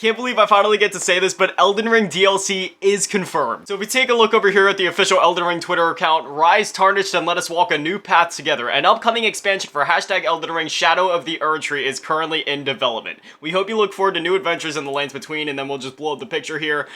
Can't believe I finally get to say this, but Elden Ring DLC is confirmed. So if we take a look over here at the official Elden Ring Twitter account, Rise Tarnished and Let Us Walk a New Path Together, an upcoming expansion for hashtag Elden Ring Shadow of the Erdtree is currently in development. We hope you look forward to new adventures in the lands between, and then we'll just blow up the picture here.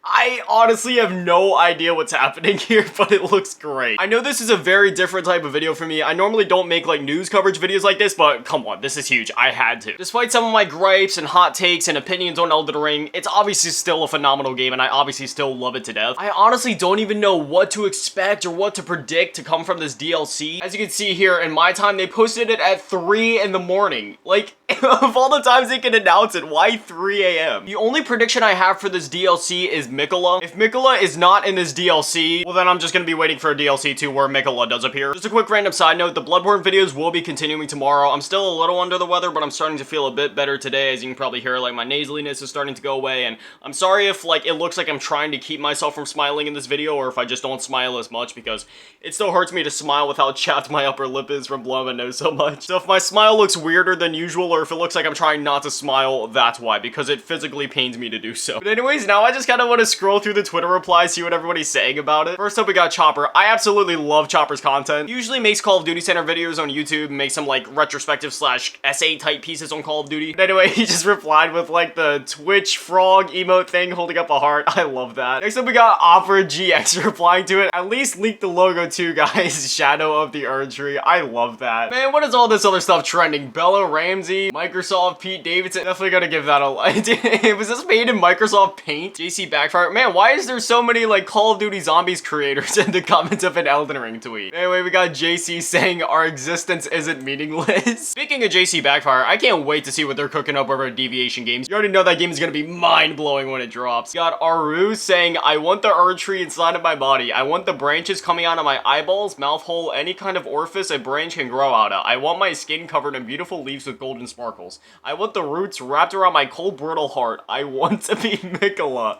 I honestly have no idea what's happening here, but it looks great. I know this is a very different type of video for me. I normally don't make like news coverage videos like this, but come on, this is huge. I had to. Despite some of my gripes and hot takes and opinions on Elden Ring, it's obviously still a phenomenal game and I obviously still love it to death. I honestly don't even know what to expect or what to predict to come from this DLC. As you can see here, in my time, they posted it at 3 in the morning. Like, of all the times they can announce it, why 3 a.m.? The only prediction I have for this DLC is Miquella. If Miquella is not in this DLC, well then I'm just gonna be waiting for a DLC 2 where Miquella does appear. Just a quick random side note, the Bloodborne videos will be continuing tomorrow. I'm still a little under the weather, but I'm starting to feel a bit better today. As you can probably hear, like my nasaliness is starting to go away, and I'm sorry if like it looks like I'm trying to keep myself from smiling in this video, or if I just don't smile as much, because it still hurts me to smile with how chapped my upper lip is from blowing my nose so much. So if my smile looks weirder than usual, or if it looks like I'm trying not to smile, that's why, because it physically pains me to do so. But anyways, now I just kind of want to scroll through the Twitter replies, see what everybody's saying about it. First up, we got Chopper. I absolutely love Chopper's content. He usually makes Call of Duty Center videos on YouTube, makes some like retrospective slash essay type pieces on Call of Duty. But anyway, he just replied with like the Twitch frog emote thing holding up a heart. I love that. Next up, we got Opera GX replying to it. At least leak the logo too, guys. Shadow of the Erdtree. I love that. Man, what is all this other stuff trending? Bella Ramsey, Microsoft, Pete Davidson. Definitely gotta give that a like. Was this made in Microsoft Paint? JC Backfire. Man, why is there so many like Call of Duty Zombies creators in the comments of an Elden Ring tweet? Anyway, we got JC saying our existence isn't meaningless. Speaking of JC Backfire, I can't wait to see what they're cooking up over at Deviation Games. You already know that game is gonna be mind-blowing when it drops. We got Aru saying, I want the Erdtree inside of my body. I want the branches coming out of my eyeballs, mouth hole, any kind of orifice a branch can grow out of. I want my skin covered in beautiful leaves with golden sparkles. I want the roots wrapped around my cold, brutal heart. I want to be Miquella.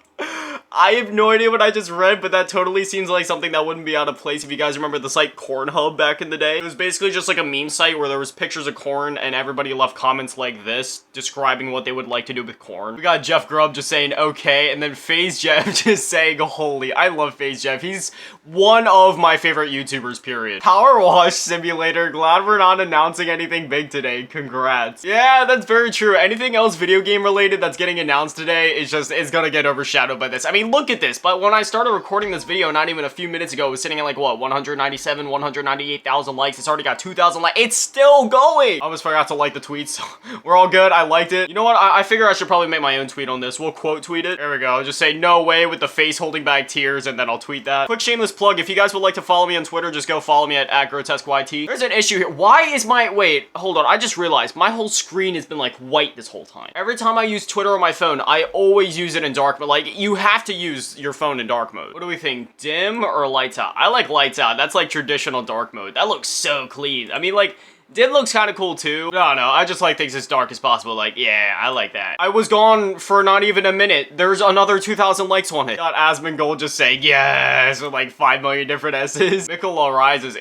I have no idea what I just read, but that totally seems like something that wouldn't be out of place. If you guys remember the site Cornhub back in the day, it was basically just like a meme site where there was pictures of corn and everybody left comments like this describing what they would like to do with corn. We got Jeff Grubb just saying okay, and then FaZe Jeff just saying holy. I love FaZe Jeff. He's one of my favorite YouTubers, period. Power Wash Simulator, glad we're not announcing anything big today. Congrats. Yeah, that's very true. Anything else video game related that's getting announced today is gonna get overshadowed by this. I mean, look at this, but when I started recording this video not even a few minutes ago, it was sitting at like, what, 197, 198,000 likes. It's already got 2,000 likes. It's still going! I almost forgot to like the tweet, so we're all good. I liked it. You know what? I figure I should probably make my own tweet on this. We'll quote tweet it. There we go. I'll just say no way with the face holding back tears, and then I'll tweet that. Quick shameless plug. If you guys would like to follow me on Twitter, just go follow me at @GrotesqueYT. There's an issue here. Why is my... Wait, hold on. I just realized my whole screen has been like white this whole time. Every time I use Twitter on my phone, I always use it in dark, but like, you have to use your phone in dark mode. What do we think? Dim or lights out? I like lights out. That's like traditional dark mode. That looks so clean. I mean, like, dim looks kind of cool too. No, I just like things as dark as possible. Like, yeah, I like that. I was gone for not even a minute. There's another 2,000 likes on it. Got Asmongold just saying yes with like 5 million different S's. Miquella rises.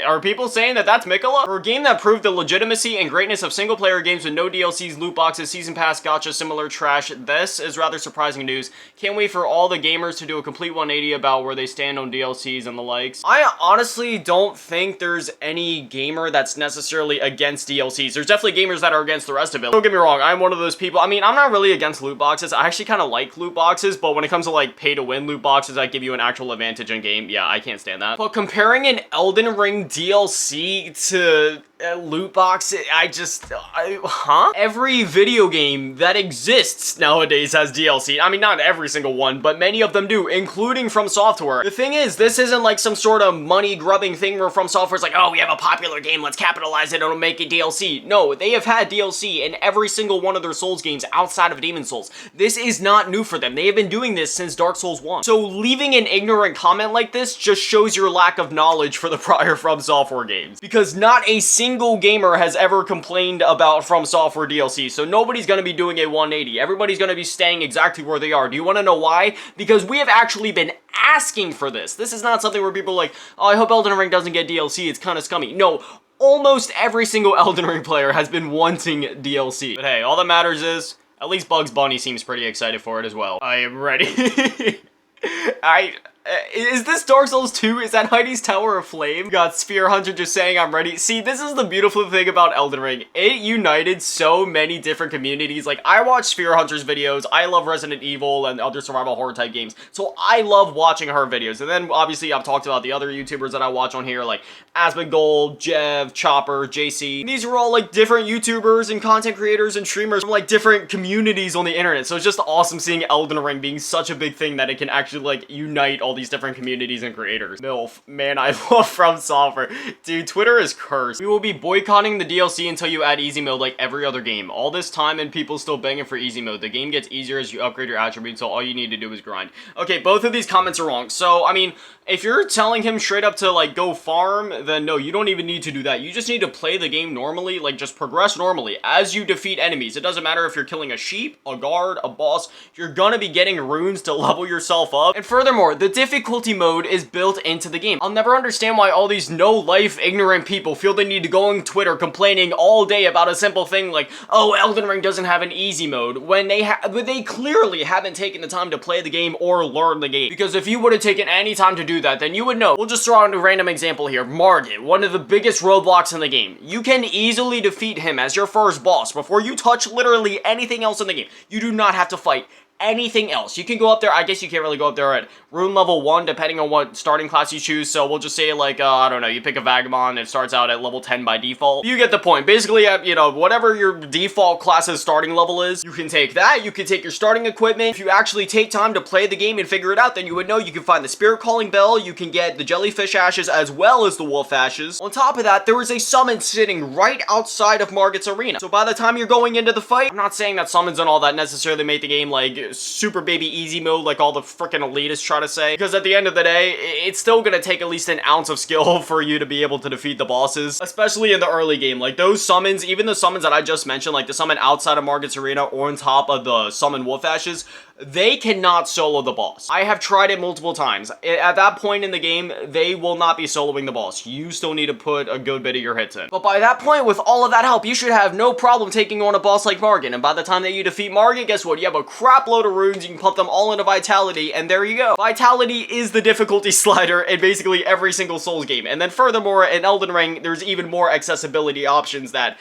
Are people saying that that's Miquella? For a game that proved the legitimacy and greatness of single player games with no DLCs, loot boxes, season pass, gacha, similar trash, this is rather surprising news. Can't wait for all the gamers to do a complete 180 about where they stand on DLCs and the likes. I honestly don't think there's any gamer that's necessarily against DLCs. There's definitely gamers that are against the rest of it. Don't get me wrong, I'm one of those people. I mean, I'm not really against loot boxes. I actually kind of like loot boxes, but when it comes to like pay to win loot boxes that give you an actual advantage in game, yeah, I can't stand that. But comparing an Elden Ring DLC to loot box, huh? Every video game that exists nowadays has DLC. I mean, not every single one, but many of them do, including From Software. The thing is, this isn't like some sort of money-grubbing thing where From Software's like, oh, we have a popular game, let's capitalize it, it'll make it DLC. No, they have had DLC in every single one of their Souls games outside of Demon Souls. This is not new for them. They have been doing this since Dark Souls 1. So leaving an ignorant comment like this just shows your lack of knowledge for the prior From Software games. Because not a single gamer has ever complained about From Software DLC, so nobody's gonna be doing a 180. Everybody's gonna be staying exactly where they are. Do you want to know why? Because we have actually been asking for this. This is not something where people are like, oh, I hope Elden Ring doesn't get DLC, it's kind of scummy. No, almost every single Elden Ring player has been wanting DLC. But hey, all that matters is At least Bugs Bunny seems pretty excited for it as well. I am ready. Is this Dark Souls 2? Is that Heidi's Tower of Flame? We got Sphere Hunter just saying I'm ready. See, this is the beautiful thing about Elden Ring. It united so many different communities. Like, I watch Sphere Hunter's videos. I love Resident Evil and other survival horror type games. So I love watching her videos. And then, obviously, I've talked about the other YouTubers that I watch on here, like Asmongold, Jev, Chopper, JC. These are all, like, different YouTubers and content creators and streamers from, like, different communities on the internet. So it's just awesome seeing Elden Ring being such a big thing that it can actually, like, unite all these different communities and creators. MILF. Man, I love From Software. Dude, Twitter is cursed. We will be boycotting the DLC until you add easy mode like every other game. All this time and people still begging for easy mode. The game gets easier as you upgrade your attributes, so all you need to do is grind. Okay, both of these comments are wrong. So, I mean, if you're telling him straight up to, like, go farm, then no, you don't even need to do that. You just need to play the game normally, like, just progress normally as you defeat enemies. It doesn't matter if you're killing a sheep, a guard, a boss, you're gonna be getting runes to level yourself up. And furthermore, the difficulty mode is built into the game. I'll never understand why all these no-life, ignorant people feel the need to go on Twitter complaining all day about a simple thing like, oh, Elden Ring doesn't have an easy mode, when they clearly haven't taken the time to play the game or learn the game. Because if you would have taken any time to do that, then you would know. We'll just throw out a random example here. Margit, one of the biggest roadblocks in the game. You can easily defeat him as your first boss before you touch literally anything else in the game. You do not have to fight anything else. You can go up there, I guess you can't really go up there at rune level 1 depending on what starting class you choose, so we'll just say like, I don't know, you pick a Vagabond, it starts out at level 10 by default. You get the point. Basically, you know, whatever your default class's starting level is, you can take that, you can take your starting equipment. If you actually take time to play the game and figure it out, then you would know you can find the Spirit Calling Bell, you can get the Jellyfish Ashes as well as the Wolf Ashes. On top of that, there is a summon sitting right outside of Margit's arena. So by the time you're going into the fight, I'm not saying that summons and all that necessarily make the game like super baby easy mode like all the freaking elitists try to say, because at the end of the day, it's still gonna take at least an ounce of skill for you to be able to defeat the bosses, especially in the early game. Like those summons, even the summons that I just mentioned, like the summon outside of Margit's arena or on top of the summon Wolf Ashes, they cannot solo the boss. I have tried it multiple times. At that point in the game, they will not be soloing the boss. You still need to put a good bit of your hits in. But by that point, with all of that help, you should have no problem taking on a boss like Margit. And by the time that you defeat Margit, guess what? You have a crap load of runes, you can pump them all into Vitality, and there you go. Vitality is the difficulty slider in basically every single Souls game. And then furthermore, in Elden Ring, there's even more accessibility options that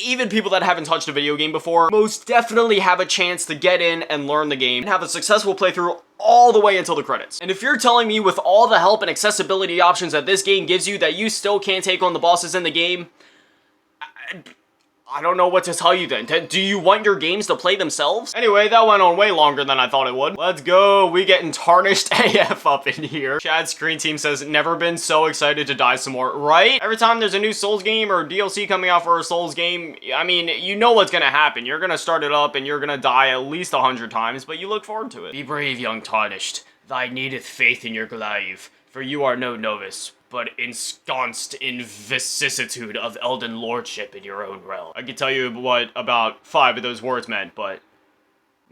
even people that haven't touched a video game before most definitely have a chance to get in and learn the game and have a successful playthrough all the way until the credits. And if you're telling me with all the help and accessibility options that this game gives you that you still can't take on the bosses in the game, I don't know what to tell you then. Do you want your games to play themselves? Anyway, that went on way longer than I thought it would. Let's go. We getting tarnished AF up in here. Chad's screen team says, never been so excited to die some more. Right? Every time there's a new Souls game or DLC coming out for a Souls game, I mean, you know what's gonna happen. You're gonna start it up and you're gonna die at least 100 times, but you look forward to it. Be brave, young tarnished. Thy needeth faith in your glaive, for you are no novice, but ensconced in vicissitude of Elden lordship in your own realm. I can tell you what about 5 of those words meant, but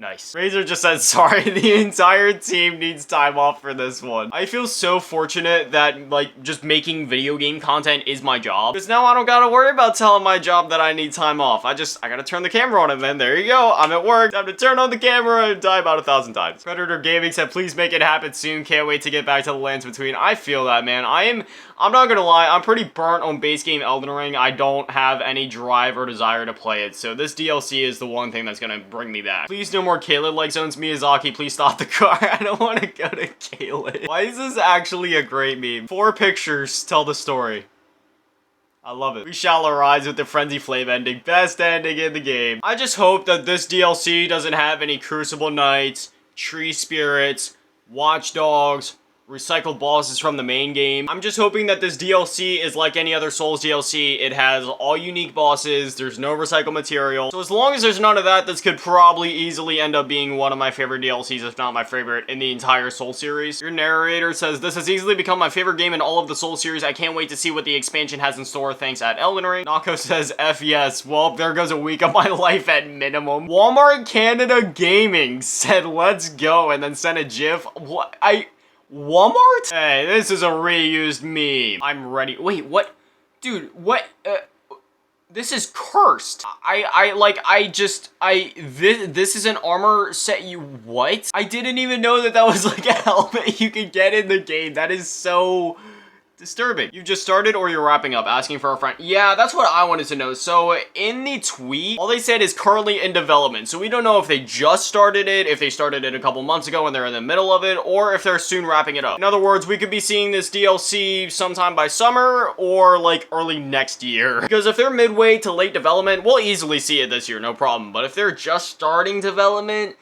nice. Razor just said, sorry, the entire team needs time off for this one. I feel so fortunate that, like, just making video game content is my job. Because now I don't gotta worry about telling my job that I need time off. I gotta turn the camera on and then there you go. I'm at work. Time to turn on the camera and die about 1,000 times. Predator Gaming said, please make it happen soon. Can't wait to get back to the lands between. I feel that, man. I'm not gonna lie, I'm pretty burnt on base game Elden Ring. I don't have any drive or desire to play it, so this DLC is the one thing that's gonna bring me back. Please no more Caelid-like zones. Miyazaki, please stop the car. I don't want to go to Caelid. Why is this actually a great meme? 4 pictures tell the story. I love it. We shall arise with the Frenzy Flame ending. Best ending in the game. I just hope that this DLC doesn't have any Crucible Knights, Tree Spirits, Watchdogs, recycled bosses from the main game. I'm just hoping that this DLC is like any other Souls DLC. It has all unique bosses, there's no recycled material. So as long as there's none of that, this could probably easily end up being one of my favorite DLCs, if not my favorite in the entire Soul series. Your narrator says, this has easily become my favorite game in all of the Soul series. I can't wait to see what the expansion has in store. Thanks at Elden Ring. Nako says, F yes. Well, there goes a week of my life at minimum. Walmart Canada Gaming said, let's go, and then sent a GIF. What? Walmart? Hey, this is a reused meme. I'm ready. Wait, what? Dude, what? This is cursed. This is an armor set. What? I didn't even know that was like a helmet you could get in the game. That is so disturbing. You've just started or you're wrapping up? Asking for a friend. Yeah, that's what I wanted to know. So in the tweet, all they said is currently in development. So we don't know if they just started it, if they started it a couple months ago and they're in the middle of it, or if they're soon wrapping it up. In other words, we could be seeing this DLC sometime by summer or like early next year. Because if they're midway to late development, we'll easily see it this year, no problem. But if they're just starting development,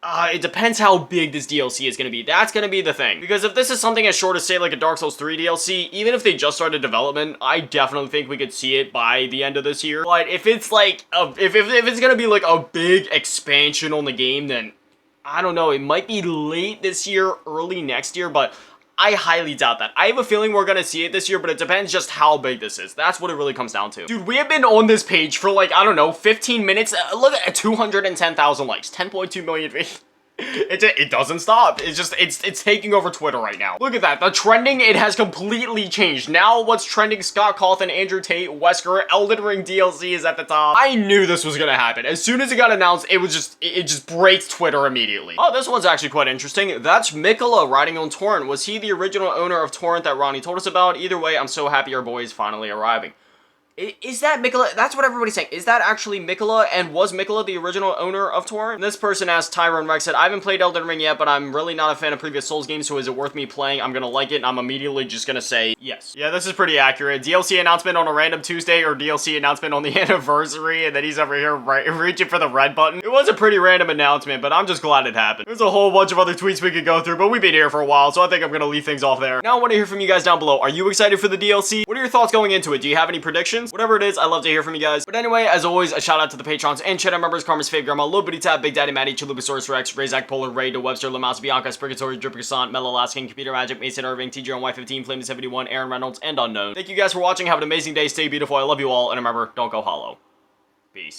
it depends how big this DLC is going to be. That's going to be the thing. Because if this is something as short as, say, like a Dark Souls 3 DLC, even if they just started development, I definitely think we could see it by the end of this year. But if it's like, if it's going to be like a big expansion on the game, then I don't know. It might be late this year, early next year, but I highly doubt that. I have a feeling we're gonna see it this year, but it depends just how big this is. That's what it really comes down to. Dude, we have been on this page for like, I don't know, 15 minutes. Look at 210,000 likes, 10.2 million views. It doesn't stop. It's taking over Twitter right now. Look at that. The trending, it has completely changed. Now what's trending, Scott Cawthon, Andrew Tate, Wesker, Elden Ring DLC is at the top. I knew this was gonna happen. As soon as it got announced, it just breaks Twitter immediately. Oh, this one's actually quite interesting. That's Mikola riding on Torrent. Was he the original owner of Torrent that Ronnie told us about? Either way, I'm so happy our boy is finally arriving. Is that Mikola? That's what everybody's saying. Is that actually Mikola? And was Mikola the original owner of Torrent? And this person asked Tyrone Rex said, I haven't played Elden Ring yet, but I'm really not a fan of previous Souls games, so is it worth me playing? I'm gonna like it, and I'm immediately just gonna say yes. Yeah, this is pretty accurate. DLC announcement on a random Tuesday, or DLC announcement on the anniversary, and then he's over here reaching for the red button. It was a pretty random announcement, but I'm just glad it happened. There's a whole bunch of other tweets we could go through, but we've been here for a while, so I think I'm gonna leave things off there. Now I want to hear from you guys down below. Are you excited for the DLC? What are your thoughts going into it? Do you have any predictions? Whatever it is, I love to hear from you guys. But anyway, as always, a shout out to the patrons and channel members: Karma's Fave Grandma, Low Booty Tab, Big Daddy Matty, Chalupasaurus Rex, Razak Polar, Ray, De Webster, Lamas, Bianca, Sprigatory, Dripper Croissant, Mel Alaskan, Computer Magic, Mason Irving, TJ on Y15, Flame 71, Aaron Reynolds, and Unknown. Thank you guys for watching. Have an amazing day. Stay beautiful. I love you all. And remember, don't go hollow. Peace.